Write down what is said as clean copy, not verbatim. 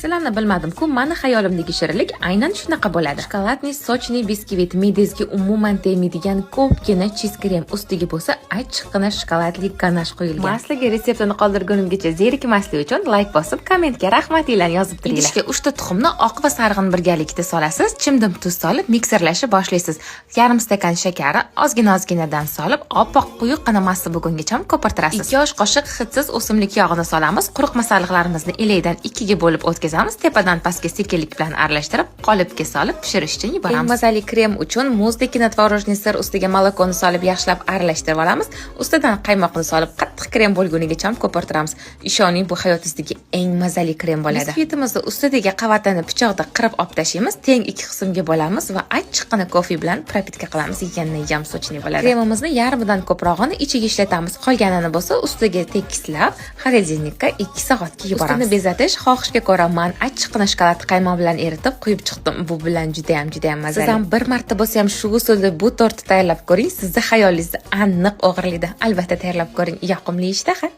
aksiyalarini bilmadim-ku, mani xayolimdagi shirinlik aynan shunaqa bo'ladi. Shokoladniy, sochniy biskvit midangizga umuman tegmaydigan ko'pgina cheez krem ustiga bo'lsa achchiqqina shokoladli ganash qo'yilgan. Maslaga retseptini qoldirgunimgacha zerikmaslik uchun like bosib, kommentga rahmatinglarni yozib turinglar. Idishga 3 ta tuxumni oq va sarig'ini birgalikda solasiz, chimdim tuz solib mikserlashni boshlaysiz. Yarim stakan shakari ozgina-ozginadan solib, oppoq quyuqqina massa bo'lgungacha ko'pirtirasiz. 2 osh qoshiq hidsiz o'simlik yog'ini solamiz. Quruq masalliqlarimizni elakdan 2 ga bo'lib o'tkazamiz. Tepadan pastga sekinlik bilan aralashtirib, qolipga solib pishirish uchun yuboramiz. Eng mazali krem uchun muzdekini tvorojniy sir ustiga molokoni solib yaxshilab aralashtirib olamiz. Ustidan qaymoqni solib qattiq krem bo'lgunigacha ko'pirtiramiz. Ishoning, bu hayotingizdagi eng mazali krem bo'ladi. Biskvitimizni ustidagi qavatini pichoqda qirib olib tashlaymiz, teng 2 qismga bo'lamiz va achchiqqina kofe bilan propitka qilamiz. Yegandan sochni bo'ladi. Kremimizni yarmidan ko'prog'ini ichiga ishlatamiz. Qolganini bo'lsa ustiga tekislab, xolodilnikka 2 soatga yuboramiz. Ustini bezatish xohishga ko'ra, men achchiqqina shokolad qaymoq bilan eritib qo'yib chiqdim. Bu bilan juda ham mazali. Siz ham bir marta bo'lsa ham shu usulda bu tortni tayyorlab ko'ring. Sizning xayolingizda aniq o'g'irlaydi. Albatta tayyorlab ko'ring. Yoqimli ishtaha.